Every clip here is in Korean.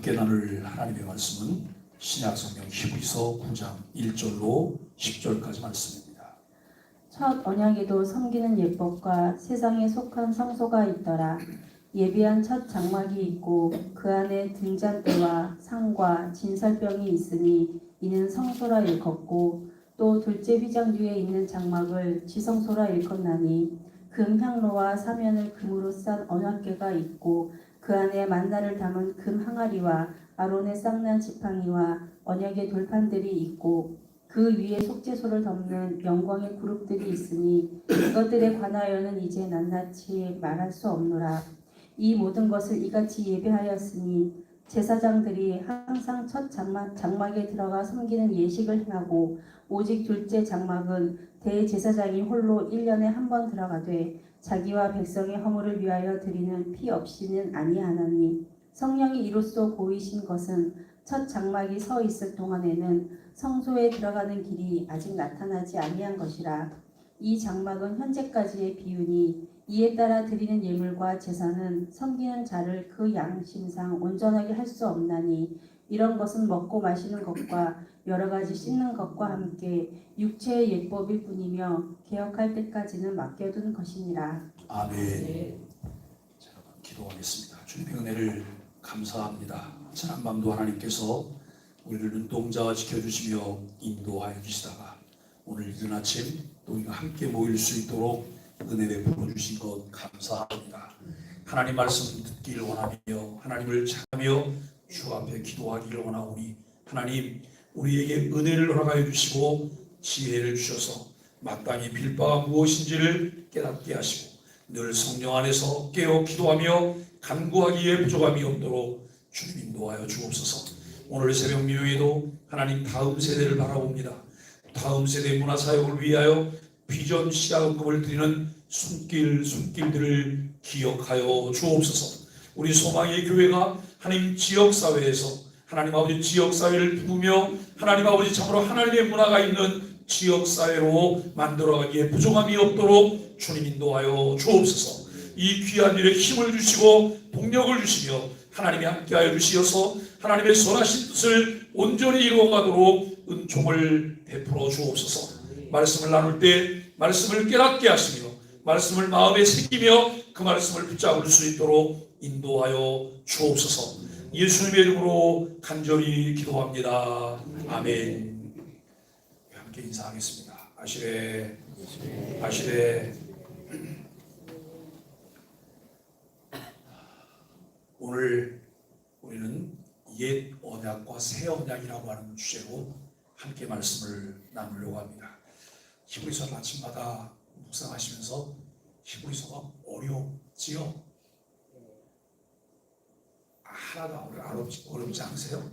함께 나눌 하나님의 말씀은 신약성경 히브리서 9장 1절로 10절까지 말씀입니다. 첫 언약에도 섬기는 예법과 세상에 속한 성소가 있더라. 예비한 첫 장막이 있고 그 안에 등잔대와 상과 진설병이 있으니 이는 성소라 일컫고, 또 둘째 휘장 뒤에 있는 장막을 지성소라 일컫나니 금 향로와 사면을 금으로 싼 언약궤가 있고 그 안에 만나를 담은 금 항아리와 아론의 쌍난 지팡이와 언약의 돌판들이 있고 그 위에 속죄소를 덮는 영광의 그룹들이 있으니 이것들에 관하여는 이제 낱낱이 말할 수 없노라. 이 모든 것을 이같이 예배하였으니 제사장들이 항상 첫 장막에 들어가 섬기는 예식을 행하고, 오직 둘째 장막은 대제사장이 홀로 1년에 한 번 들어가되 자기와 백성의 허물을 위하여 드리는 피 없이는 아니하나니, 성령이 이로써 보이신 것은 첫 장막이 서 있을 동안에는 성소에 들어가는 길이 아직 나타나지 아니한 것이라. 이 장막은 현재까지의 비유니 이에 따라 드리는 예물과 제사는 섬기는 자를 그 양심상 온전하게 할 수 없나니, 이런 것은 먹고 마시는 것과 여러 가지 씻는 것과 함께 육체의 예법일 뿐이며 개혁할 때까지는 맡겨둔 것이니라. 아멘. 자, 여러분 기도하겠습니다. 주님의 은혜를 감사합니다. 지난밤도 하나님께서 우리를 눈동자와 지켜주시며 인도하여 주시다가 오늘 이른 아침 또 우리가 함께 모일 수 있도록 은혜 베풀어 주신 것 감사합니다. 하나님 말씀 듣기를 원하며 하나님을 찾으며 주 앞에 기도하기를 원하오니, 하나님 우리에게 은혜를 허락하여 주시고 지혜를 주셔서 마땅히 빌 바가 무엇인지를 깨닫게 하시고 늘 성령 안에서 깨어 기도하며 간구하기에 부족함이 없도록 주님 인도하여 주옵소서. 오늘 새벽 미호에도 하나님 다음 세대를 바라봅니다. 다음 세대 문화사역을 위하여 비전 시작금을 드리는 손길들을 기억하여 주옵소서. 우리 소망의 교회가 하나님 지역사회에서 하나님 아버지 지역사회를 품으며 하나님 아버지 참으로 하나님의 문화가 있는 지역사회로 만들어가기에 부족함이 없도록 주님 인도하여 주옵소서. 이 귀한 일에 힘을 주시고 동력을 주시며 하나님이 함께하여 주시어서 하나님의 선하신 뜻을 온전히 이루어가도록 은총을 베풀어 주옵소서. 말씀을 나눌 때 말씀을 깨닫게 하시며 말씀을 마음에 새기며 그 말씀을 붙잡을 수 있도록 인도하여 주옵소서. 예수님의 이름으로 간절히 기도합니다. 아멘. 함께 인사하겠습니다. 아시레 아시레. 오늘 우리는 옛 언약과 새 언약이라고 하는 주제로 함께 말씀을 나누려고 합니다. 히브리서 아침마다 묵상하시면서 히브리서가 어렵지요? 하나도 어렵지 않으세요?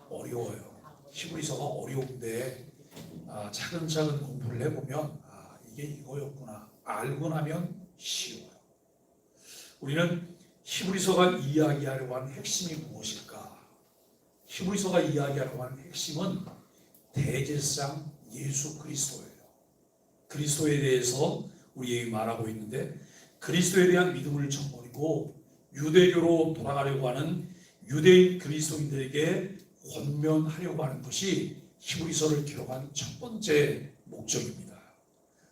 어려워요. 히브리서가 어려운데 차근차근 공부를 해보면 이게 이거였구나 알고 나면 쉬워요. 우리는 히브리서가 이야기하려고 하는 핵심이 무엇일까? 히브리서가 이야기하려고 하는 핵심은 대제사장 예수 그리스도예요. 그리스도에 대해서 우리에게 말하고 있는데, 그리스도에 대한 믿음을 저버리고 유대교로 돌아가려고 하는 유대인 그리스도인들에게 권면하려고 하는 것이 히브리서를 기록한 첫 번째 목적입니다.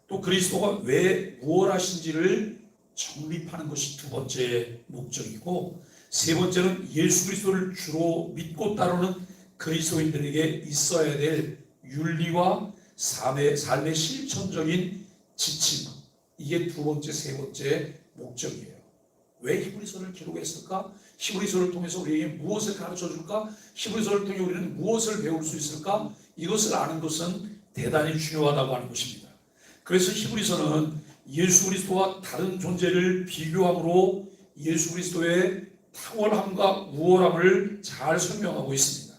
또 그리스도가 왜 무엇하신지를 정립하는 것이 두 번째 목적이고, 세 번째는 예수 그리스도를 주로 믿고 따르는 그리스도인들에게 있어야 될 윤리와 삶의 실천적인 지침, 이게 두 번째, 세 번째 목적이에요. 왜 히브리서를 기록했을까? 히브리서를 통해서 우리에게 무엇을 가르쳐 줄까? 히브리서를 통해 우리는 무엇을 배울 수 있을까? 이것을 아는 것은 대단히 중요하다고 하는 것입니다. 그래서 히브리서는 예수 그리스도와 다른 존재를 비교함으로 예수 그리스도의 탁월함과 우월함을 잘 설명하고 있습니다.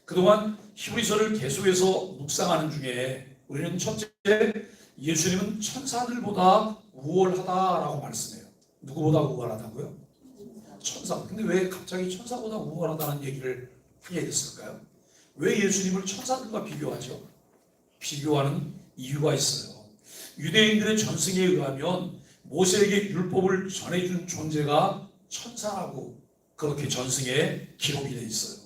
그동안 히브리서를 계속해서 묵상하는 중에 우리는 첫째, 예수님은 천사들보다 우월하다라고 말씀해요. 누구보다 우월하다고요? 천사. 근데 왜 갑자기 천사보다 우월하다는 얘기를 하게 됐을까요? 왜 예수님을 천사들과 비교하죠? 비교하는 이유가 있어요. 유대인들의 전승에 의하면 모세에게 율법을 전해준 존재가 천사라고 그렇게 전승에 기록이 되어 있어요.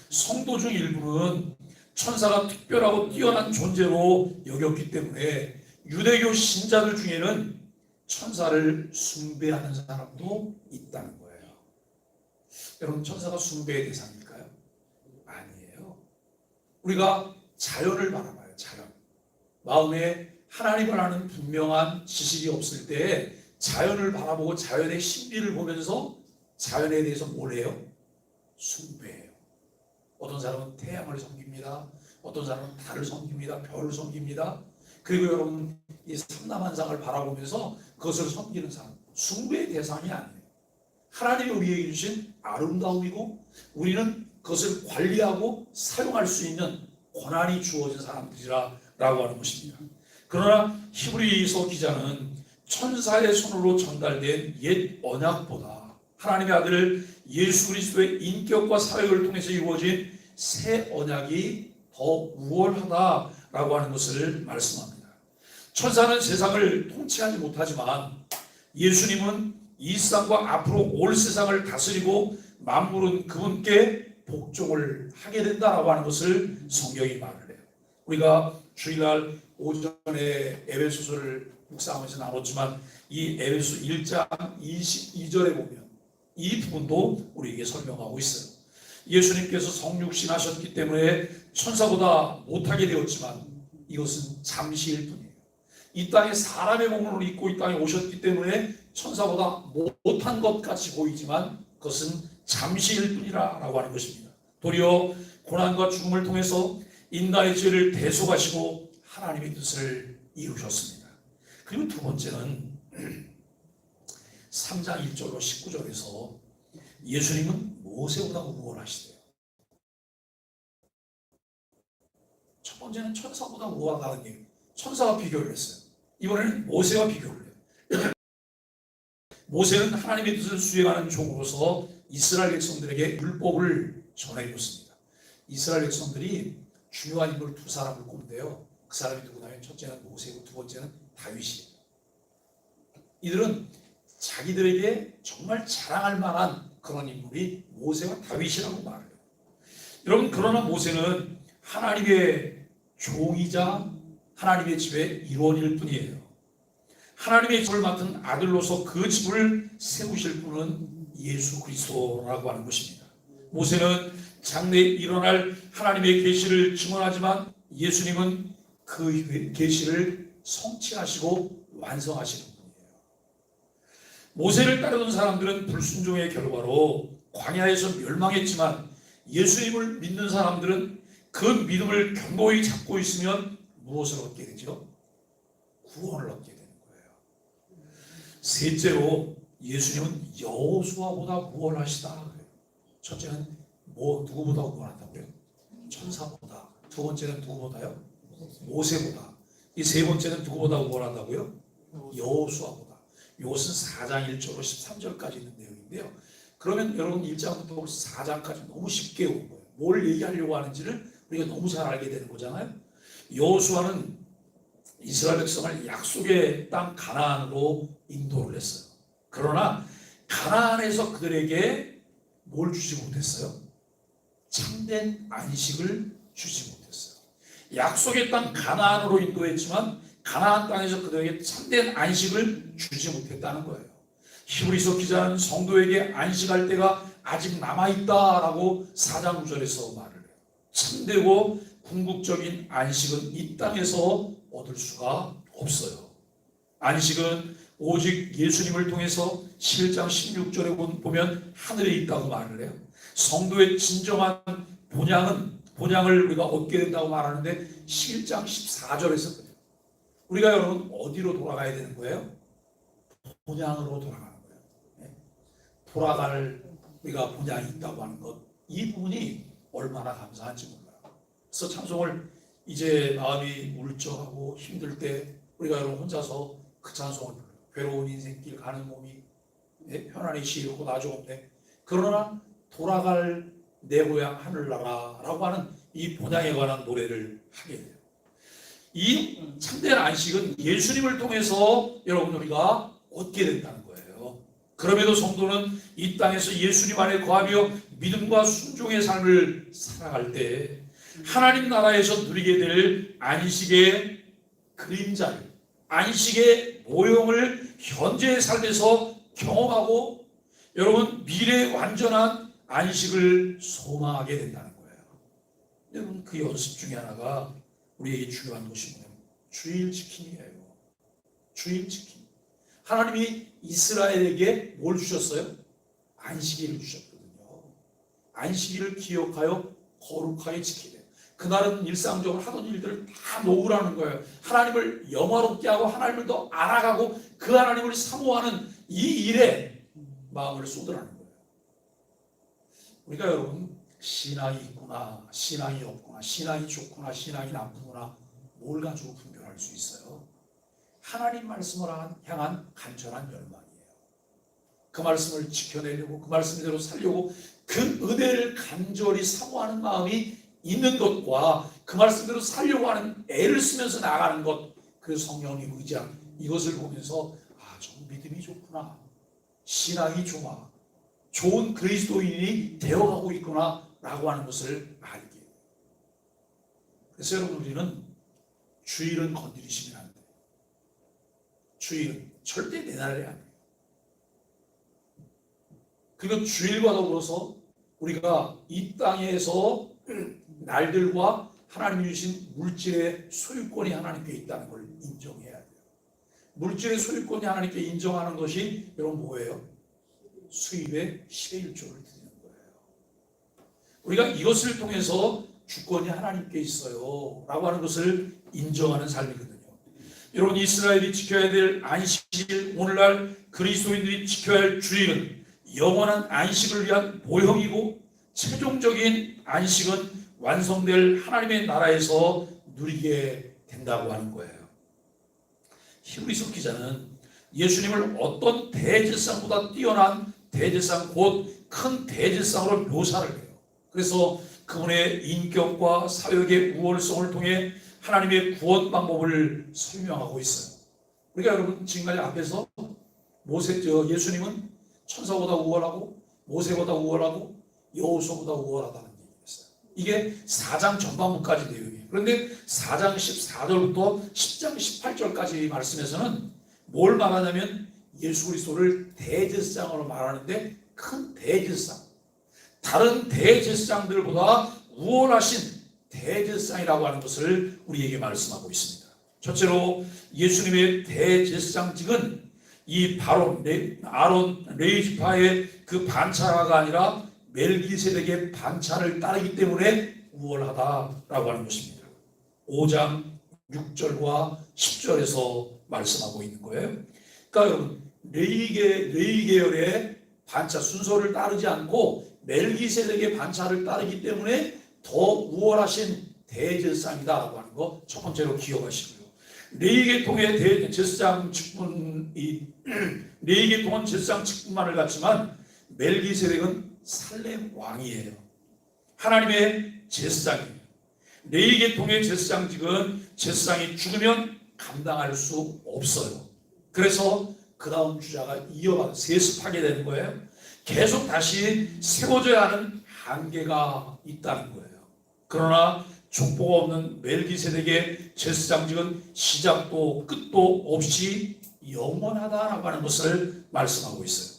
성도 중 일부는 천사가 특별하고 뛰어난 존재로 여겼기 때문에 유대교 신자들 중에는 천사를 숭배하는 사람도 있다는 거예요. 여러분, 천사가 숭배의 대상일까요? 아니에요. 우리가 자연을 바라봐요. 자연. 마음에 하나님을 아는 분명한 지식이 없을 때 자연을 바라보고 자연의 신비를 보면서 자연에 대해서 뭘 해요? 숭배해요. 어떤 사람은 태양을 섬깁니다. 어떤 사람은 달을 섬깁니다. 별을 섬깁니다. 그리고 여러분, 이 삼라만상을 바라보면서 그것을 섬기는 사람, 숭배의 대상이 아니에요. 하나님이 우리에게 주신 아름다움이고 우리는 그것을 관리하고 사용할 수 있는 권한이 주어진 사람들이라고 하는 것입니다. 그러나 히브리서 기자는 천사의 손으로 전달된 옛 언약보다 하나님의 아들 예수 그리스도의 인격과 사역을 통해서 이루어진 새 언약이 더 우월하다라고 하는 것을 말씀합니다. 천사는 세상을 통치하지 못하지만 예수님은 이 세상과 앞으로 올 세상을 다스리고 만물은 그분께 복종을 하게 된다라고 하는 것을 성경이 말을 해요. 우리가 주일날 오전에 에베소서를 묵상하면서 나눴지만 이 에베소 1장 22절에 보면 이 부분도 우리에게 설명하고 있어요. 예수님께서 성육신 하셨기 때문에 천사보다 못하게 되었지만 이것은 잠시일 뿐이에요. 이 땅에 사람의 몸을 입고 이 땅에 오셨기 때문에 천사보다 못한 것 같이 보이지만 그것은 잠시일 뿐이라고 하는 것입니다. 도리어 고난과 죽음을 통해서 인간의 죄를 대속하시고 하나님의 뜻을 이루셨습니다. 그리고 두 번째는 3장 1절로 19절에서 예수님은 모세보다 우월하시대요. 첫 번째는 천사보다 우월하다는 얘기, 천사와 비교를 했어요. 이번에는 모세와 비교를 해요. 모세는 하나님의 뜻을 수행하는 종으로서 이스라엘 백성들에게 율법을 전해줬습니다. 이스라엘 백성들이 중요한 인물 두 사람을 꼽는데요. 그 사람이 누구냐면 첫째는 모세고 두 번째는 다윗이에요. 이들은 자기들에게 정말 자랑할 만한 그런 인물이 모세와 다윗이라고 말을 해요. 여러분, 그러나 모세는 하나님의 종이자 하나님의 집의 일원일 뿐이에요. 하나님의 집을 맡은 아들로서 그 집을 세우실 분은 예수 그리스도라고 하는 것입니다. 모세는 장래에 일어날 하나님의 계시를 증언하지만 예수님은 그 계시를 성취하시고 완성하시는 분이에요. 모세를 따르던 사람들은 불순종의 결과로 광야에서 멸망했지만 예수님을 믿는 사람들은 그 믿음을 견고히 잡고 있으면 무엇을 얻게 되죠? 구원을 얻게 되는 거예요. 셋째로 예수님은 여호수아보다 우월하시다. 첫째는 누구보다 우월하다고요? 천사보다. 두 번째는 누구보다요? 모세보다. 이 세 번째는 누구보다 우월하다고요? 여호수아보다. 이것은 4장 1절로 13절까지 있는 내용인데요. 그러면 여러분 1장부터 4장까지 너무 쉽게 온 거예요. 뭘 얘기하려고 하는지를 우리가 너무 잘 알게 되는 거잖아요. 여호수아는 이스라엘 백성을 약속의 땅 가나안으로 인도를 했어요. 그러나 가나안에서 그들에게 뭘 주지 못했어요? 참된 안식을 주지 못했어요. 약속의 땅 가나안으로 인도했지만 가나안 땅에서 그들에게 참된 안식을 주지 못했다는 거예요. 히브리서 기자는 성도에게 안식할 때가 아직 남아있다라고 4장 9절에서 말을 해요. 참되고 궁극적인 안식은 이 땅에서 얻을 수가 없어요. 안식은 오직 예수님을 통해서 11장 16절에 보면 하늘에 있다고 말을 해요. 성도의 진정한 본향을 우리가 얻게 된다고 말하는데 11장 14절에서 그래요. 우리가 여러분 어디로 돌아가야 되는 거예요? 본향으로 돌아가는 거예요. 돌아갈 우리가 본향이 있다고 하는 것, 이 부분이 얼마나 감사한지 몰라요. 그래서 찬송을 이제 마음이 울적하고 힘들 때 우리가 여러분 혼자서 그 찬송을 불러요. 괴로운 인생길 가는 몸이 편안히 시리고 나중 없네. 그러나 돌아갈 내 고향 하늘나라라고 하는 이 본향에 관한 노래를 하게 돼요. 이 참된 안식은 예수님을 통해서 여러분 우리가 얻게 된다는 거예요. 그럼에도 성도는 이 땅에서 예수님 안에 거하며 믿음과 순종의 삶을 살아갈 때 하나님 나라에서 누리게 될 안식의 그림자를, 안식의 모형을 현재의 삶에서 경험하고 여러분 미래의 완전한 안식을 소망하게 된다는 거예요. 여러분 그 연습 중에 하나가 우리에게 중요한 것이 뭐냐면 주일 지킴이에요. 주일 지킴이. 하나님이 이스라엘에게 뭘 주셨어요? 안식일을 주셨거든요. 안식일을 기억하여 거룩하게 지키래. 그날은 일상적으로 하던 일들을 다 놓으라는 거예요. 하나님을 영화롭게 하고 하나님을 더 알아가고 그 하나님을 사모하는 이 일에 마음을 쏟으라는 거예요. 우리가 여러분 신앙이 있구나, 신앙이 없구나, 신앙이 좋구나, 신앙이 나쁘구나 뭘 가지고 분별할 수 있어요? 하나님 말씀을 향한 간절한 열망이에요. 그 말씀을 지켜내려고 그 말씀대로 살려고 그 은혜를 간절히 사모하는 마음이 있는 것과 그 말씀대로 살려고 하는 애를 쓰면서 나가는 것, 그 성령님 의지한 이것을 보면서 저 믿음이 좋구나, 신앙이 좋아, 좋은 그리스도인이 되어가고 있구나 라고 하는 것을 알게 해요. 그래서 여러분 우리는 주일은 건드리시면 안 돼요. 주일은 절대 내날려야 안 돼요. 그리고 주일과 더불어서 우리가 이 땅에서 날들과 하나님이 주신 물질의 소유권이 하나님께 있다는 걸 인정해야 돼요. 물질의 소유권이 하나님께 인정하는 것이 여러분 뭐예요? 수입의 10의 1조를 드리는 거예요. 우리가 이것을 통해서 주권이 하나님께 있어요 라고 하는 것을 인정하는 삶이거든요. 여러분 이스라엘이 지켜야 될 안식일, 오늘날 그리스도인들이 지켜야 할 주일은 영원한 안식을 위한 모형이고 최종적인 안식은 완성될 하나님의 나라에서 누리게 된다고 하는 거예요. 히브리서 기자는 예수님을 어떤 대제사장보다 뛰어난 대제사장 곧 큰 대제사장으로 묘사를 해요. 그래서 그분의 인격과 사역의 우월성을 통해 하나님의 구원 방법을 설명하고 있어요. 우리가 여러분 지금까지 앞에서 예수님은 천사보다 우월하고 모세보다 우월하고 여호수아보다 우월하다는 얘기였어요. 이게 4장 전반부까지 내용이에요. 그런데 4장 14절부터 10장 18절까지 말씀에서는 뭘 말하냐면 예수 그리스도를 대제사장으로 말하는데 큰 대제사장, 다른 대제사장들보다 우월하신 대제사장이라고 하는 것을 우리에게 말씀하고 있습니다. 첫째로 예수님의 대제사장직은 이 바로 아론 레위지파의 그 반차가 아니라 멜기세덱의 반차를 따르기 때문에 우월하다라고 하는 것입니다. 5장 6절과 10절에서 말씀하고 있는 거예요. 그러니까 여러분 레위 계열의 반차 순서를 따르지 않고 멜기세덱의 반차를 따르기 때문에 더 우월하신 대제사장이다라고 하는 거 첫 번째로 기억하시고요. 레위계통의 제사장 직분이 레위계통은 제사장 직분만을 갖지만 멜기세덱은 살렘 왕이에요. 하나님의 제사장이에요. 레위계통의 제사장직은 제사장이 죽으면 감당할 수 없어요. 그래서 그 다음 주자가 세습하게 되는 거예요. 계속 다시 세워져야 하는 한계가 있다는 거예요. 그러나 족보가 없는 멜기세덱의 제사장직은 시작도 끝도 없이 영원하다라고 하는 것을 말씀하고 있어요.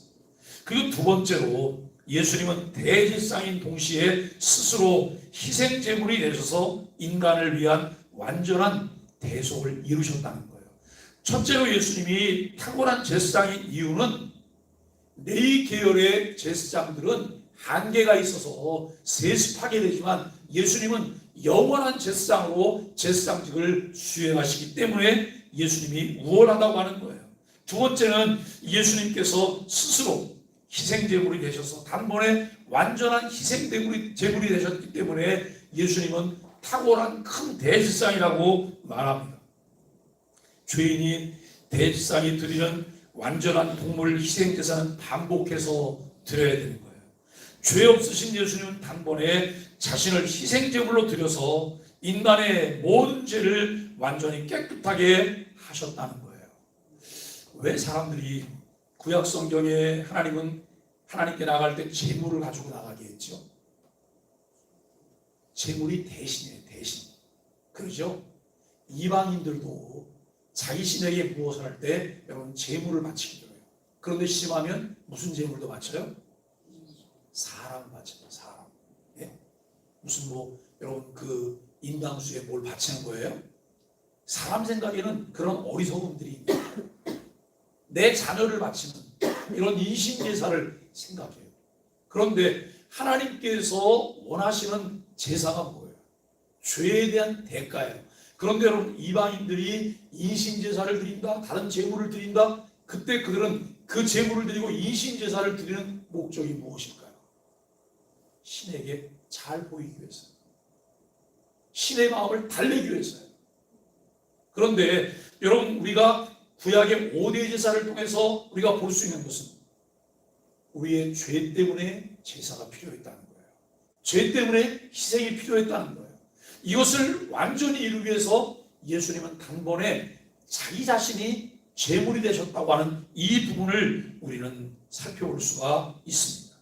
그리고 두 번째로 예수님은 대제사장인 동시에 스스로 희생제물이 되셔서 인간을 위한 완전한 대속을 이루셨다는 거예요. 첫째로 예수님이 탁월한 제사장인 이유는 레위 계열의 제사장들은 한계가 있어서 세습하게 되지만 예수님은 영원한 제사장으로 제사장직을 수행하시기 때문에 예수님이 우월하다고 하는 거예요. 두 번째는 예수님께서 스스로 희생제물이 되셔서 단번에 완전한 희생제물이 되셨기 때문에 예수님은 탁월한 큰 대제사장이라고 말합니다. 죄인이 대제사장이 드리는 완전한 동물 희생제사는 반복해서 드려야 되는 거예요. 죄 없으신 예수님은 단번에 자신을 희생제물로 드려서 인간의 모든 죄를 완전히 깨끗하게 하셨다는 거예요. 왜 사람들이 구약 성경에 하나님은 하나님께 나갈 때 제물을 가지고 나가게 했죠. 제물이 대신이에요, 대신. 그러죠? 이방인들도 자기 신에게 무엇을 할 때 여러분 제물을 바치기도 해요. 그런데 심하면 무슨 제물도 바쳐요? 사람 바쳐요, 사람. 예? 무슨 여러분 그 인당수에 뭘 바치는 거예요? 사람 생각에는 그런 어리석음들이 있는 거예요. 내 자녀를 바치는 이런 인신제사를 생각해요. 그런데 하나님께서 원하시는 제사가 뭐예요? 죄에 대한 대가예요. 그런데 여러분 이방인들이 인신제사를 드린다, 다른 제물을 드린다, 그때 그들은 그 제물을 드리고 인신제사를 드리는 목적이 무엇일까요? 신에게 잘 보이기 위해서요. 신의 마음을 달래기 위해서요. 그런데 여러분 우리가 구약의 5대 제사를 통해서 우리가 볼 수 있는 것은 우리의 죄 때문에 제사가 필요했다는 거예요. 죄 때문에 희생이 필요했다는 거예요. 이것을 완전히 이루기 위해서 예수님은 단번에 자기 자신이 제물이 되셨다고 하는 이 부분을 우리는 살펴볼 수가 있습니다.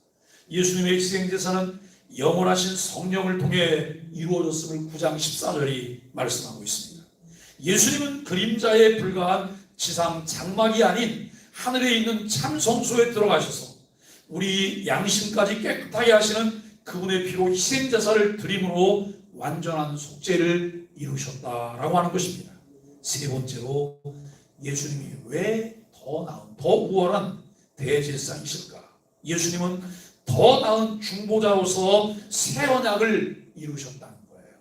예수님의 희생제사는 영원하신 성령을 통해 이루어졌음을 9장 14절이 말씀하고 있습니다. 예수님은 그림자에 불과한 지상 장막이 아닌 하늘에 있는 참 성소에 들어가셔서 우리 양심까지 깨끗하게 하시는 그분의 피로 희생제사를 드림으로 완전한 속죄를 이루셨다라고 하는 것입니다. 세 번째로 예수님이 왜 더 나은, 더 우월한 대제사이실까? 예수님은 더 나은 중보자로서 새 언약을 이루셨다는 거예요.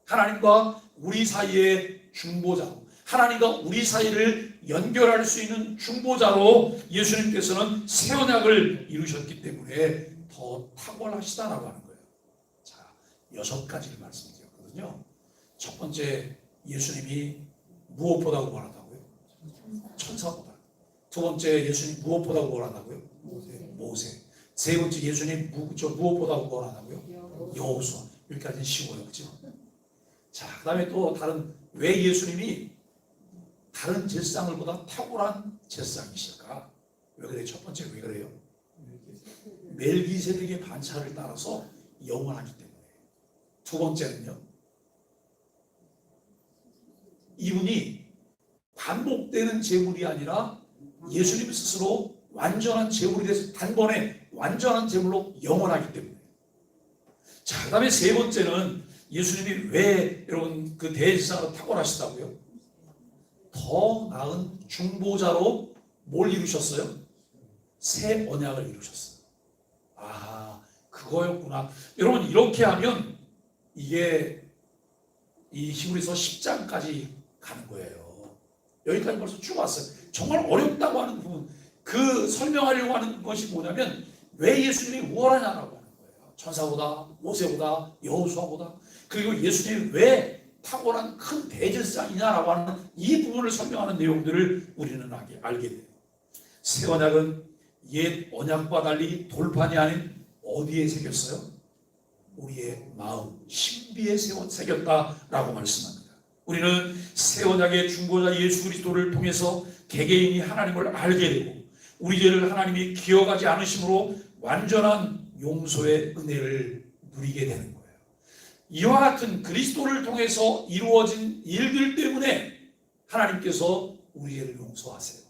하나님과 우리 사이의 중보자로, 하나님과 우리 사이를 연결할 수 있는 중보자로 예수님께서는 새 언약을 이루셨기 때문에 더 탁월하시다라고 하는 거예요. 자, 6가지를 말씀드렸거든요. 첫 번째, 예수님이 무엇보다 우월하다고요? 천사보다. 두 번째, 예수님 무엇보다 우월하다고요? 모세. 세 번째, 예수님 무엇보다 우월하다고요? 여호수아. 여기까지는 쉬워요, 그렇죠? 자, 그 다음에 또 다른, 왜 예수님이 다른 제사장들보다 탁월한 제사장이실까? 왜 그래요? 첫 번째, 왜 그래요? 멜기세덱의 반차를 따라서 영원하기 때문에. 두 번째는요, 이분이 반복되는 제물이 아니라 예수님 스스로 완전한 제물이 돼서 단번에 완전한 제물로 영원하기 때문에. 자, 그 다음에 세 번째는 예수님이 왜 여러분 그 대제사장으로 탁월하시다고요? 더 나은 중보자로 뭘 이루셨어요? 새 언약을 이루셨어요. 아, 그거였구나. 여러분 이렇게 하면 이게 이 히브리서 10장까지 가는 거예요. 여기까지 벌써 쭉 왔어요. 정말 어렵다고 하는 부분, 그 설명하려고 하는 것이 뭐냐면 왜 예수님이 우월하냐라고 하는 거예요. 천사보다, 모세보다, 여호수아보다. 그리고 예수님이 왜 탁월한 큰 대제사장이냐라고 하는 이 부분을 설명하는 내용들을 우리는 알게 돼요. 새 언약은 옛 언약과 달리 돌판이 아닌 어디에 새겼어요? 우리의 마음, 신비에 새겼다라고 말씀합니다. 우리는 새 언약의 중보자 예수 그리스도를 통해서 개개인이 하나님을 알게 되고 우리 죄를 하나님이 기억하지 않으심으로 완전한 용서의 은혜를 누리게 되는 거예요. 이와 같은 그리스도를 통해서 이루어진 일들 때문에 하나님께서 우리 죄를 용서하세요.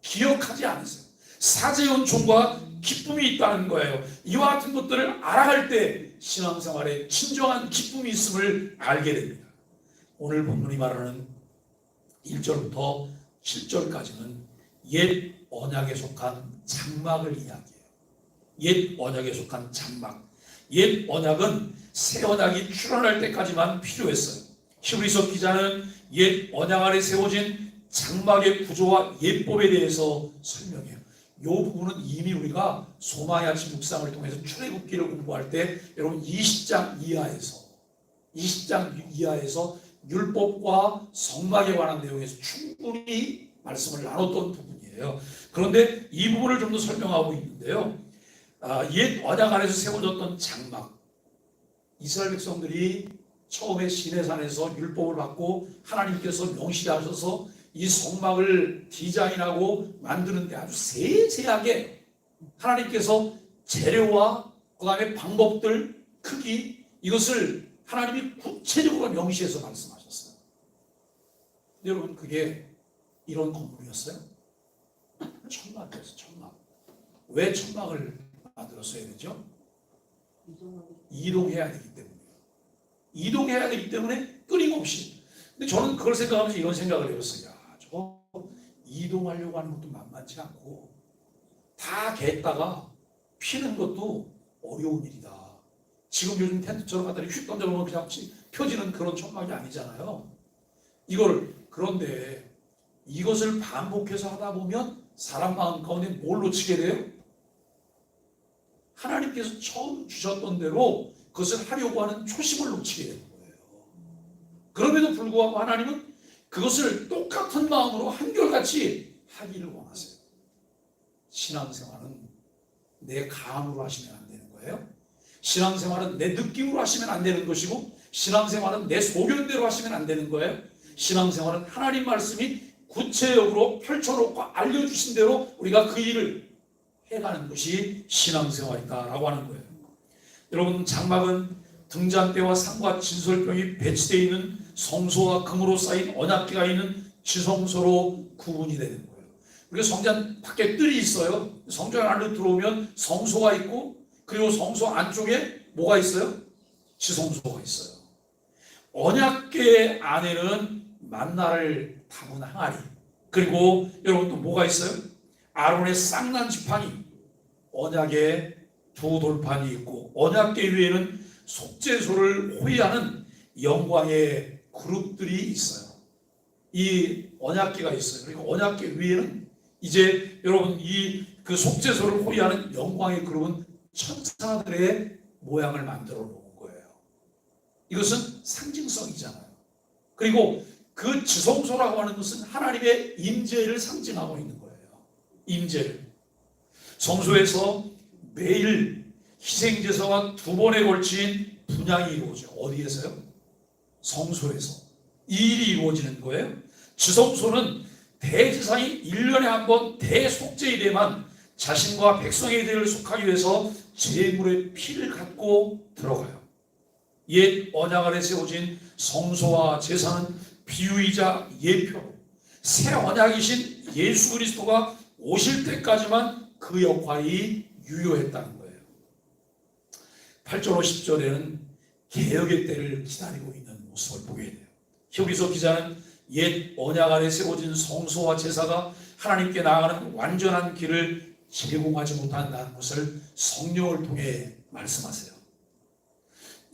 기억하지 않으세요. 사죄 은총과 기쁨이 있다는 거예요. 이와 같은 것들을 알아갈 때 신앙생활에 진정한 기쁨이 있음을 알게 됩니다. 오늘 본문이 말하는 1절부터 7절까지는 옛 언약에 속한 장막을 이야기해요. 옛 언약에 속한 장막. 옛 언약은 새 언약이 출현할 때까지만 필요했어요. 히브리서 기자는 옛 언약 아래 세워진 장막의 구조와 예법에 대해서 설명해요. 이 부분은 이미 우리가 소마의 아침 묵상을 통해서 출애굽기를 공부할 때 여러분 20장 이하에서 율법과 성막에 관한 내용에서 충분히 말씀을 나눴던 부분이에요. 그런데 이 부분을 좀 더 설명하고 있는데요. 옛 언약 안에서 세워졌던 장막, 이스라엘 백성들이 처음에 시내산에서 율법을 받고 하나님께서 명시하셔서 이 성막을 디자인하고 만드는데 아주 세세하게 하나님께서 재료와 그 다음에 방법들, 크기, 이것을 하나님이 구체적으로 명시해서 말씀하셨어요. 근데 여러분, 그게 이런 건물이었어요? 천막이었어요. 천막. 왜 천막을 만들었어야 되죠? 이동해야 되기 때문에. 이동해야 되기 때문에 끊임없이. 근데 저는 그걸 생각하면서 이런 생각을 해봤어요. 야, 저거 이동하려고 하는 것도 만만치 않고 다 겠다가 피는 것도 어려운 일이다. 지금 요즘 텐트처럼 갖다가 휙 던져보면 그냥 펴지는 그런 천막이 아니잖아요. 그런데 이것을 반복해서 하다 보면 사람 마음 가운데 뭘 놓치게 돼요? 하나님께서 처음 주셨던 대로 그것을 하려고 하는 초심을 놓치게 되는 거예요. 그럼에도 불구하고 하나님은 그것을 똑같은 마음으로 한결같이 하기를 원하세요. 신앙생활은 내 감으로 하시면 안 되는 거예요. 신앙생활은 내 느낌으로 하시면 안 되는 것이고, 신앙생활은 내 소견대로 하시면 안 되는 거예요. 신앙생활은 하나님 말씀이 구체적으로 펼쳐놓고 알려주신 대로 우리가 그 일을 해가는 것이 신앙생활이다라고 하는 거예요. 여러분, 장막은 등잔대와 상과 진설병이 배치되어 있는 성소와 금으로 쌓인 언약궤가 있는 지성소로 구분이 되는 거예요. 우리가 성전 밖에 뜰이 있어요. 성전 안으로 들어오면 성소가 있고, 그리고 성소 안쪽에 뭐가 있어요? 지성소가 있어요. 언약궤 안에는 만나를 담은 항아리, 그리고 여러분 또 뭐가 있어요? 아론의 쌍난 지팡이, 언약의 두 돌판이 있고, 언약궤 위에는 속죄소를 호위하는 영광의 그룹들이 있어요. 이 언약궤가 있어요. 그리고 언약궤 위에는 이제 여러분 그 속죄소를 호위하는 영광의 그룹은 천사들의 모양을 만들어 놓은 거예요. 이것은 상징성이잖아요. 그리고 그 지성소라고 하는 것은 하나님의 임재를 상징하고 있는 거예요. 임재를. 성소에서 매일 희생제사와 두 번에 걸친 분향이 이루어져요. 어디에서요? 성소에서. 이 일이 이루어지는 거예요. 지성소는 대제사장이 1년에 한 번 대속죄일에만 자신과 백성의 대를 속하기 위해서 제물의 피를 갖고 들어가요. 옛 언약 아래 세워진 성소와 제사는 비유이자 예표로 새 언약이신 예수 그리스도가 오실 때까지만 그 역할이 유효했다는 거예요. 8절 10절에는 개혁의 때를 기다리고 있는 모습을 보게 돼요. 여기서 기자는 옛 언약 아래 세워진 성소와 제사가 하나님께 나아가는 완전한 길을 제공하지 못한다는 것을 성령을 통해 말씀하세요.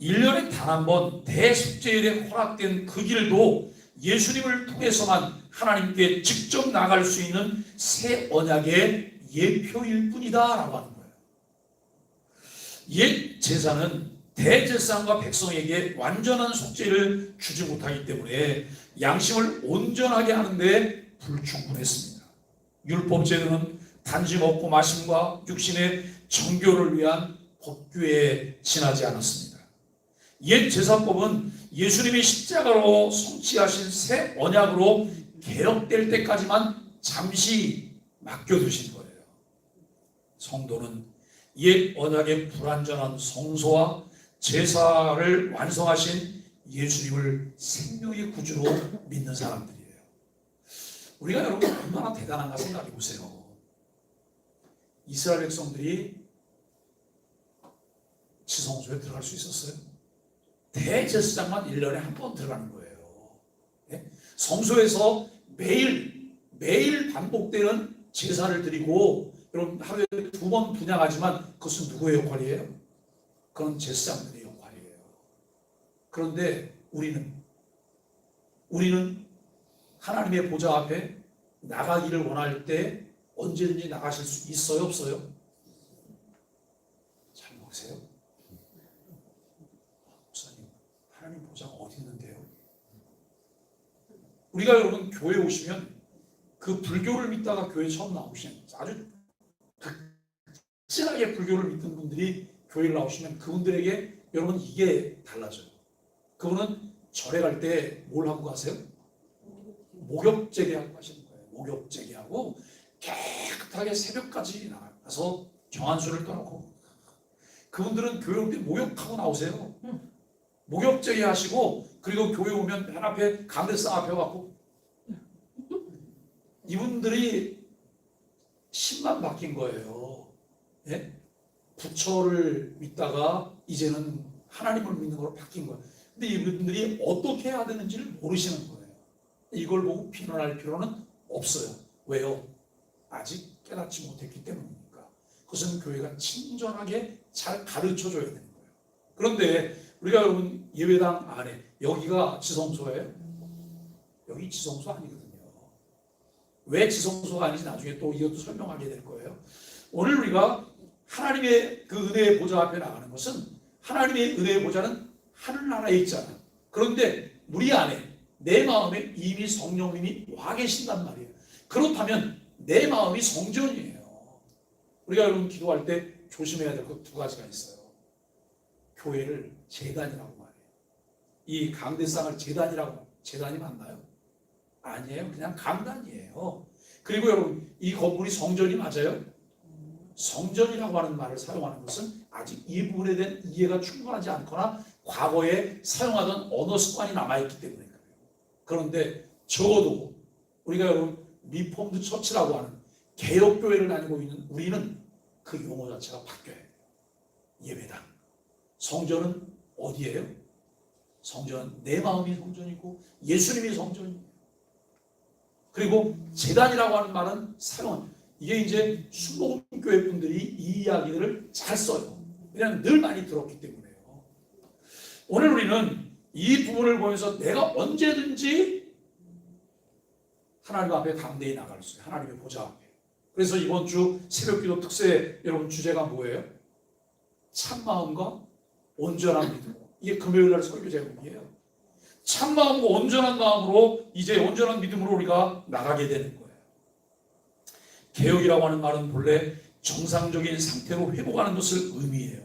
1년에 단 한 번 대속죄일에 허락된 그 길도 예수님을 통해서만 하나님께 직접 나갈 수 있는 새 언약의 예표일 뿐이다 라고 하는 거예요. 옛 제사는 대제사장과 백성에게 완전한 속죄를 주지 못하기 때문에 양심을 온전하게 하는데 불충분했습니다. 율법 제도는 단지 먹고 마심과 육신의 정교를 위한 법규에 지나지 않았습니다. 옛 제사법은 예수님이 십자가로 성취하신 새 언약으로 개혁될 때까지만 잠시 맡겨두신 거예요. 성도는 옛 언약의 불완전한 성소와 제사를 완성하신 예수님을 생명의 구주로 믿는 사람들이에요. 우리가 여러분 얼마나 대단한가 생각해 보세요. 이스라엘 백성들이 지성소에 들어갈 수 있었어요? 대제사장만 1년에 한 번 들어가는 거예요. 네? 성소에서 매일 반복되는 제사를 드리고, 여러분 하루에 2번 분향하지만 그것은 누구의 역할이에요? 그건 제사장들의 역할이에요. 그런데 우리는 하나님의 보좌 앞에 나가기를 원할 때 언제든지 나가실 수 있어요, 없어요? 잘 보세요. 목사님, 하나님 보좌가 어디 있는데요? 우리가 여러분 교회 오시면 그 불교를 믿다가 교회 처음 나오시면 아주 극진하게 불교를 믿는 분들이 교회를 나오시면 그분들에게 여러분 이게 달라져요. 그분은 절에 갈 때 뭘 하고 가세요? 목욕제기하고 하시는 거예요. 목욕제기하고 깨끗하게 새벽까지 나가서 정한수를 떠나고, 그분들은 교회 올 때 목욕하고 나오세요. 목욕제기 하시고, 그리고 교회 오면 맨 앞에 강대상 앞에 와갖고, 이분들이 신만 바뀐 거예요. 예? 부처를 믿다가 이제는 하나님을 믿는 걸로 바뀐 거예요. 근데 이분들이 어떻게 해야 되는지를 모르시는 거예요. 이걸 보고 비난할 필요는 없어요. 왜요? 아직 깨닫지 못했기 때문이니까. 그것은 교회가 친절하게 잘 가르쳐 줘야 되는 거예요. 그런데 우리가 여러분 예배당 안에, 여기가 지성소예요? 여기 지성소 아니거든요. 왜 지성소가 아닌지 나중에 또 이것도 설명하게 될 거예요. 오늘 우리가 하나님의 그 은혜의 보좌 앞에 나가는 것은, 하나님의 은혜의 보좌는 하늘나라에 있잖아. 그런데 우리 안에, 내 마음에 이미 성령님이 와 계신단 말이에요. 그렇다면 내 마음이 성전이에요. 우리가 여러분 기도할 때 조심해야 될 것 두 가지가 있어요. 교회를 제단이라고 말해요. 이 강대상을 제단이라고, 제단이 맞나요? 아니에요. 그냥 강단이에요. 그리고 여러분, 이 건물이 성전이 맞아요? 성전이라고 하는 말을 사용하는 것은 아직 이 부분에 대한 이해가 충분하지 않거나 과거에 사용하던 언어 습관이 남아있기 때문에 그래요. 그런데 적어도 우리가 여러분 리폼드 처치라고 하는 개혁교회를 다니고 있는 우리는 그 용어 자체가 바뀌어야 돼요. 예배당. 성전은 어디예요? 성전은 내 마음이 성전이고 예수님이 성전이에요. 그리고 제단이라고 하는 말은 사용, 이게 이제 순복음교회 분들이 이 이야기들을 잘 써요. 왜냐하면 늘 많이 들었기 때문에요. 오늘 우리는 이 부분을 보면서 내가 언제든지 하나님 앞에 담대히 나갈 수 있어요. 하나님의 보좌 앞에. 그래서 이번 주 새벽기도 특세 여러분 주제가 뭐예요? 참마음과 온전한 믿음. 이게 금요일날 설교 제목이에요. 참마음과 온전한 마음으로, 이제 온전한 믿음으로 우리가 나가게 되는 거예요. 개혁이라고 하는 말은 본래 정상적인 상태로 회복하는 것을 의미해요.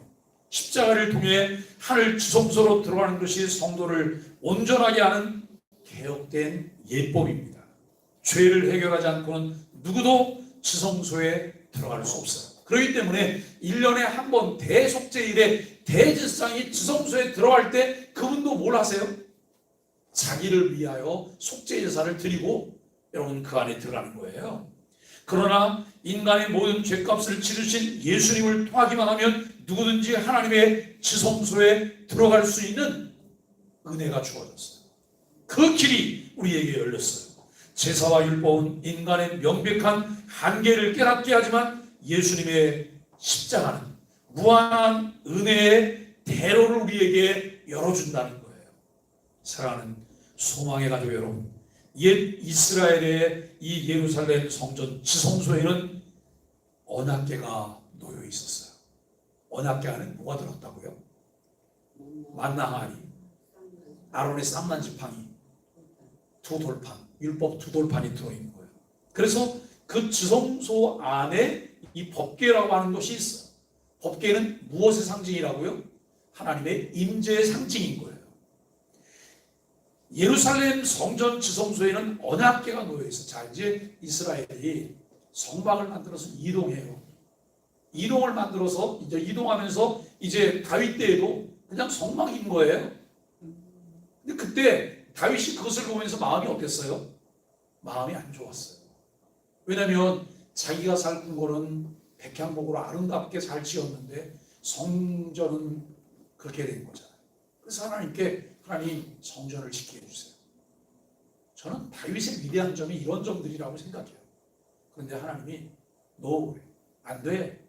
십자가를 통해 하늘 지성소로 들어가는 것이 성도를 온전하게 하는 개혁된 예법입니다. 죄를 해결하지 않고는 누구도 지성소에 들어갈 수 없어요. 그렇기 때문에 1년에 한 번 대속죄일에 대제사장이 지성소에 들어갈 때 그분도 뭘 하세요? 자기를 위하여 속죄제사를 드리고 여러분 그 안에 들어가는 거예요. 그러나 인간의 모든 죄값을 치르신 예수님을 통하기만 하면 누구든지 하나님의 지성소에 들어갈 수 있는 은혜가 주어졌어요. 그 길이 우리에게 열렸어요. 제사와 율법은 인간의 명백한 한계를 깨닫게 하지만 예수님의 십자가는 무한한 은혜의 대로를 우리에게 열어준다는 거예요. 사랑하는 소망의 가족 여러분, 옛 이스라엘의 이 예루살렘 성전 지성소에는 언약궤가 놓여 있었어요. 언약궤 안에 뭐가 들었다고요? 만나 항아리, 아론의 쌍난 지팡이, 두 돌판, 율법 두 돌판이 들어있는 거예요. 그래서 그 지성소 안에 이 법궤라고 하는 것이 있어요. 법궤는 무엇의 상징이라고요? 하나님의 임재의 상징인 거예요. 예루살렘 성전 지성소에는 언약궤가 놓여 있어요. 자, 이제 이스라엘이 성막을 만들어서 이동해요. 이동을 만들어서 이제 이동하면서 이제 다윗 때에도 그냥 성막인 거예요. 근데 그때 다윗이 그것을 보면서 마음이 어땠어요? 마음이 안 좋았어요. 왜냐하면 자기가 살던 거는 백향목으로 아름답게 잘 지었는데 성전은 그렇게 된 거잖아요. 그래서 하나님께, 하나님 성전을 지키게 해주세요. 저는 다윗의 위대한 점이 이런 점들이라고 생각해요. 그런데 하나님이 너 안 돼.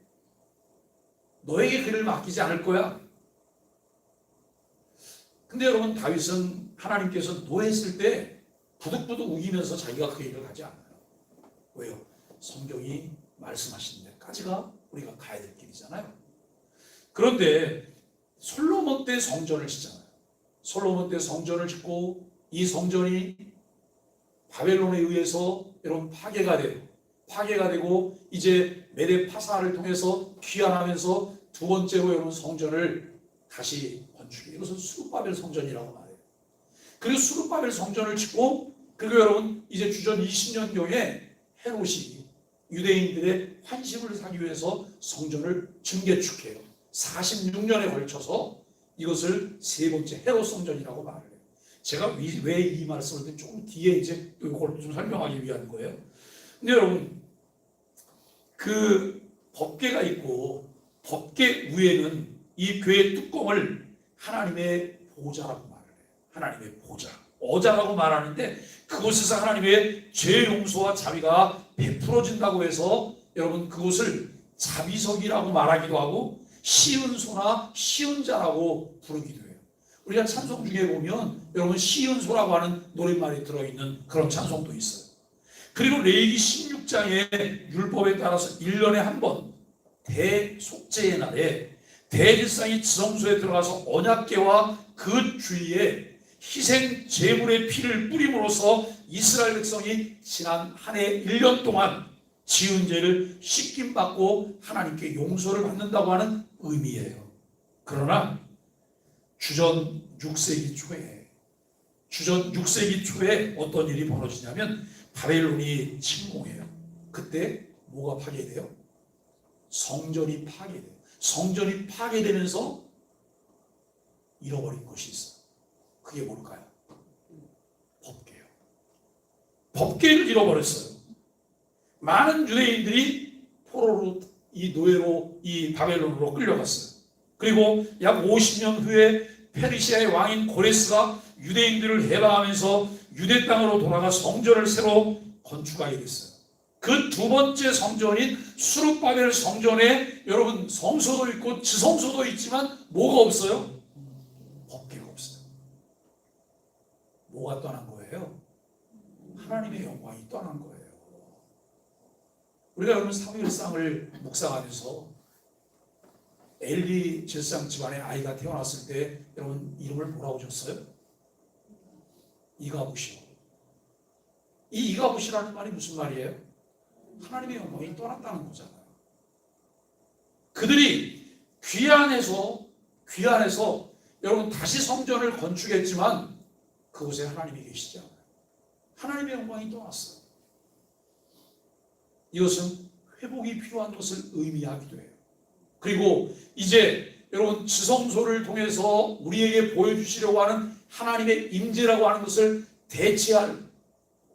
너에게 그를 맡기지 않을 거야. 근데 여러분, 다윗은 하나님께서 노했을 때 부득부득 우기면서 자기가 그 일을 하지 않아요. 왜요? 성경이 말씀하신 데까지가 우리가 가야 될 길이잖아요. 그런데 솔로몬 때 성전을 짓잖아요. 솔로몬 때 성전을 짓고 이 성전이 바벨론에 의해서 여러분 파괴가 되고 이제 메대 파사를 통해서 귀환하면서 두 번째로 여러분 성전을 다시 건축해. 이것은 수룹바벨 성전이라고 말해요. 그리고 수룹바벨 성전을 짓고 그리고 여러분 이제 주전 20년경에 헤롯이 유대인들의 환심을 사기 위해서 성전을 증개축해요. 46년에 걸쳐서 이것을 세 번째 헤롯 성전이라고 말을 해요. 제가 왜 이 말씀을 드린 조금 뒤에 이제 이걸 좀 설명하기 위한 거예요. 근데 여러분 그 법궤가 있고 법궤 위에는 이 궤의 뚜껑을 하나님의 보좌라고 말을 해요. 하나님의 보좌, 어자라고 말하는데 그곳에서 하나님의 죄 용서와 자비가 베풀어진다고 해서 여러분 그곳을 자비석이라고 말하기도 하고 시은소나 시은자라고 부르기도 해요. 우리가 찬송 중에 보면 여러분 시은소라고 하는 노랫말이 들어있는 그런 찬송도 있어요. 그리고 레위기 16장의 율법에 따라서 1년에 한 번 대속죄의 날에 대제사장이 지성소에 들어가서 언약궤와 그 주위에 희생 제물의 피를 뿌림으로써 이스라엘 백성이 지난 한 해 1년 동안 지은 죄를 씻김받고 하나님께 용서를 받는다고 하는 의미예요. 그러나 주전 6세기 초에 어떤 일이 벌어지냐면 바벨론이 침공해요. 그때 뭐가 파괴돼요? 성전이 파괴돼요. 성전이 파괴되면서 잃어버린 것이 있어요. 그게 뭘까요? 법궤요. 법궤를 잃어버렸어요. 많은 유대인들이 포로로 이 노예로 이 바벨론으로 끌려갔어요. 그리고 약 50년 후에 페르시아의 왕인 고레스가 유대인들을 해방하면서 유대 땅으로 돌아가 성전을 새로 건축하게 됐어요. 그 두 번째 성전인 수룹바벨 성전에 여러분 성소도 있고 지성소도 있지만 뭐가 없어요? 법궤가 없어요. 뭐가 떠난 거예요? 하나님의 영광이 떠난 거예요. 우리가 여러분 사무엘상을 묵상하면서 엘리 제사장 집안에 아이가 태어났을 때 여러분 이름을 뭐라고 줬어요? 이가봇이요. 이 이가봇이라는 말이 무슨 말이에요? 하나님의 영광이 떠났다는 거잖아요. 그들이 귀환해서 여러분 다시 성전을 건축했지만 그곳에 하나님이 계시지 않아요. 하나님의 영광이 떠났어요. 이것은 회복이 필요한 것을 의미하기도 해요. 그리고 이제 여러분 지성소를 통해서 우리에게 보여주시려고 하는 하나님의 임재라고 하는 것을 대체할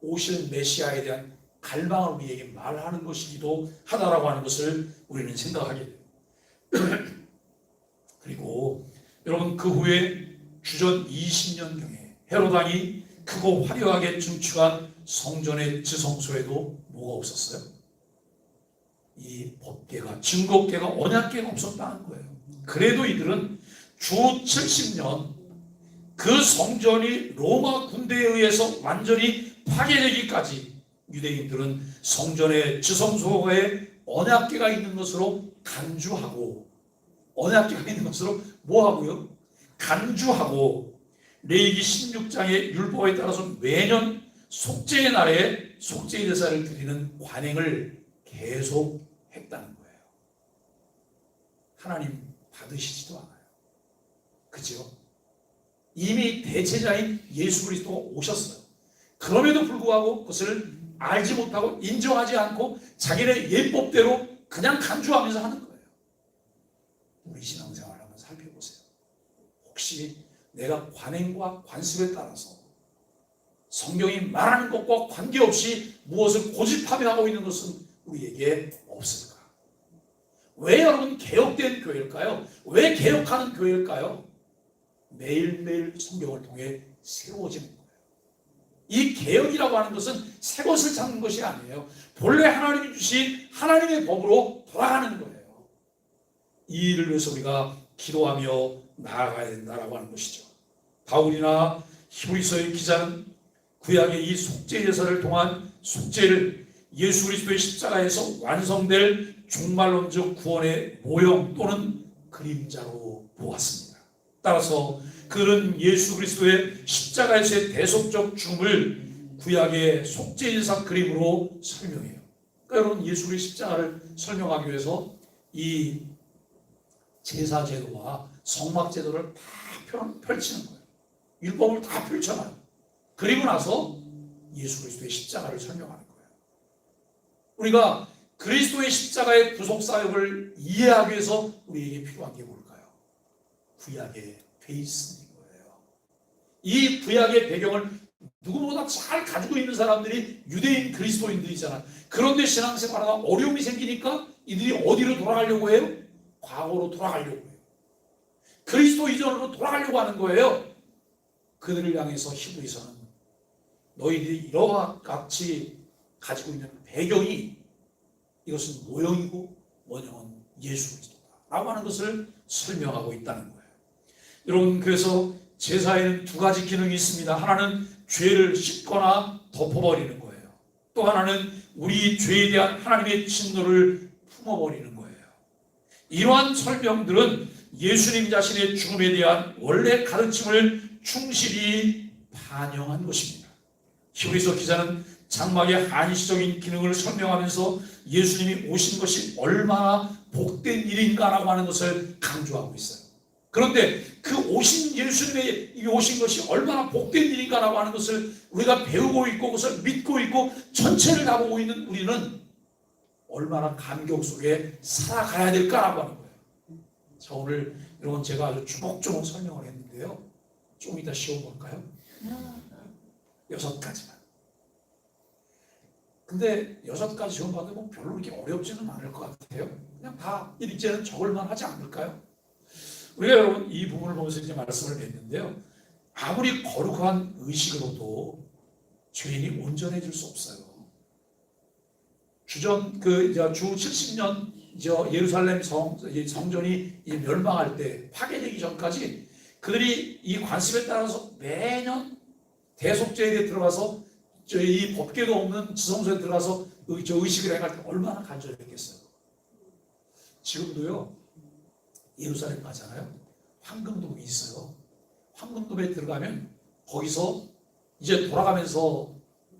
오실 메시아에 대한 갈망을 우리에게 말하는 것이기도 하다라고 하는 것을 우리는 생각하게 돼요. 그리고 여러분 그 후에 주전 20년경에 헤롯 왕이 크고 화려하게 증축한 성전의 지성소에도 뭐가 없었어요? 이 법궤가, 증거궤가, 언약궤가 없었다는 거예요. 그래도 이들은 주 70년 그 성전이 로마 군대에 의해서 완전히 파괴되기까지 유대인들은 성전의 지성소에 언약궤가 있는 것으로 간주하고, 언약궤가 있는 것으로 뭐하고요? 간주하고 레위기 16장의 율법에 따라서 매년 속죄의 날에 속죄의 제사를 드리는 관행을 계속 했다는 거예요. 하나님 받으시지도 않아요. 그죠? 이미 대체자인 예수 그리스도가 오셨어요. 그럼에도 불구하고 그것을 알지 못하고 인정하지 않고 자기네 예법대로 그냥 간주하면서 하는 거예요. 우리 신앙생활을 한번 살펴보세요. 혹시 내가 관행과 관습에 따라서 성경이 말하는 것과 관계없이 무엇을 고집하며 하고 있는 것은 우리에게 없을까? 왜 여러분 개혁된 교회일까요? 왜 개혁하는 교회일까요? 매일매일 성경을 통해 새로워지는 거예요. 이 개혁이라고 하는 것은 새 것을 찾는 것이 아니에요. 본래 하나님이 주신 하나님의 법으로 돌아가는 거예요. 이 일을 위해서 우리가 기도하며 나아가야 된다라고 하는 것이죠. 바울이나 히브리서의 기자는 구약의 이 속죄 제사를 통한 속죄를 예수 그리스도의 십자가에서 완성될 종말론적 구원의 모형 또는 그림자로 보았습니다. 따라서 그는 예수 그리스도의 십자가에서의 대속적 죽음을 구약의 속죄 제사 그림으로 설명해요. 그러니까 여러분 예수 그리스도의 십자가를 설명하기 위해서 이 제사 제도와 성막 제도를 다 펼치는 거예요. 율법을 다 펼쳐놔요. 그리고 나서 예수 그리스도의 십자가를 설명하는 거예요. 우리가 그리스도의 십자가의 구속 사역을 이해하기 위해서 우리에게 필요한 게 뭘까요? 구약의 베이스인 거예요. 이 구약의 배경을 누구보다 잘 가지고 있는 사람들이 유대인 그리스도인들이잖아. 그런데 신앙생활하다 어려움이 생기니까 이들이 어디로 돌아가려고 해요? 과거로 돌아가려고 해요. 그리스도 이전으로 돌아가려고 하는 거예요. 그들을 향해서 히브리서는 너희들이 이와 같이 가지고 있는 배경이 이것은 모형이고 원형은 예수 그리스도다 라고 하는 것을 설명하고 있다는 거예요. 여러분, 그래서 제사에는 두 가지 기능이 있습니다. 하나는 죄를 씻거나 덮어버리는 거예요. 또 하나는 우리 죄에 대한 하나님의 진노를 품어버리는 거예요. 이러한 설명들은 예수님 자신의 죽음에 대한 원래 가르침을 충실히 반영한 것입니다. 히브리서 기자는 장막의 한시적인 기능을 설명하면서 예수님이 오신 것이 얼마나 복된 일인가라고 하는 것을 강조하고 있어요. 그런데 그 오신 예수님의 오신 것이 얼마나 복된 일인가라고 하는 것을 우리가 배우고 있고 그것을 믿고 있고 전체를 다 보고 있는 우리는 얼마나 감격 속에 살아가야 될까라고 하는 거예요. 자, 오늘 여러분 제가 아주 주먹주먹 설명을 했는데요. 좀 이따 시험 볼까요? 6가지만. 근데 6가지 시험 받으면 별로 그렇게 어렵지는 않을 것 같아요. 그냥 다 이제는 적을만 하지 않을까요? 우리가 여러분 이 부분을 보면서 이제 말씀을 맺는데요. 아무리 거룩한 의식으로도 죄인이 온전해질 수 없어요. 주 70년 예루살렘 성전이 멸망할 때 파괴되기 전까지 그들이 이 관습에 따라서 매년 대속죄에 들어가서 이 법궤도 없는 지성소에 들어가서 의식을 해갈 때 얼마나 간절했겠어요. 지금도요. 예루살렘 가잖아요. 황금돔이 있어요. 황금돔에 들어가면 거기서 이제 돌아가면서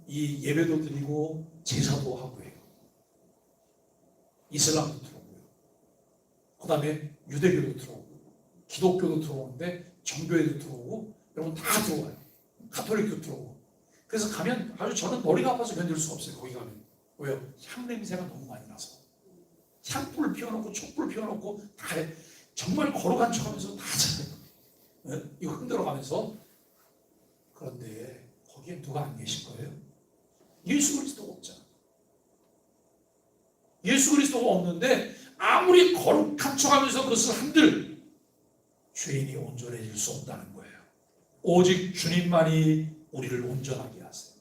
이 예배도 드리고 제사도 하고 해요. 이슬람도 들어오고요. 그 다음에 유대교도 들어오고 기독교도 들어오는데 정교회도 들어오고 여러분 다 들어와요. 가톨릭도 들어오고. 그래서 가면 아주 저는 머리가 아파서 견딜 수가 없어요. 거기 가면. 왜요? 향 냄새가 너무 많이 나서. 향불을 피워놓고 촛불을 피워놓고 다 해. 정말 거룩한 척하면서 다 잘해요. 이거 흔들어 가면서. 그런데 거기에 누가 안 계신 거예요? 예수 그리스도가 없잖아. 예수 그리스도가 없는데 아무리 거룩한 척하면서 그것을 한들 죄인이 온전해질 수 없다는 거예요. 오직 주님만이 우리를 온전하게 하세요.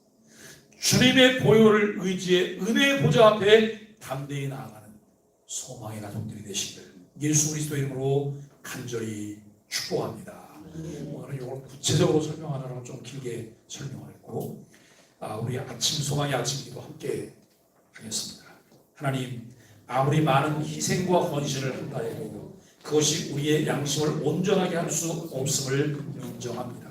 주님의 보혈을 의지해 은혜의 보좌 앞에 담대히 나아가는 소망의 가족들이 되시기를 예수 그리스도 이름으로 간절히 축복합니다. 오늘은 이걸 구체적으로 설명하느라고 좀 길게 설명했고 우리 아침 소망의 아침 기도 함께 하겠습니다. 하나님, 아무리 많은 희생과 헌신을 한다 해도 그것이 우리의 양심을 온전하게 할 수 없음을 인정합니다.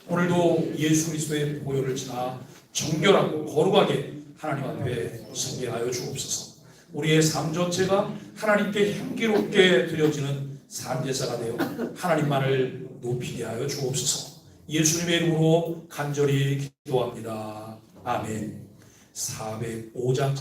오늘도 예수 그리스도의 보혈을 지나 정결하고 거룩하게 하나님 앞에 서게 하여 주옵소서. 우리의 삶 전체가 하나님께 향기롭게 드려지는 삶제사가 되어 하나님만을 높이게 하여 주옵소서. 예수님의 이름으로 간절히 기도합니다. 아멘. 405장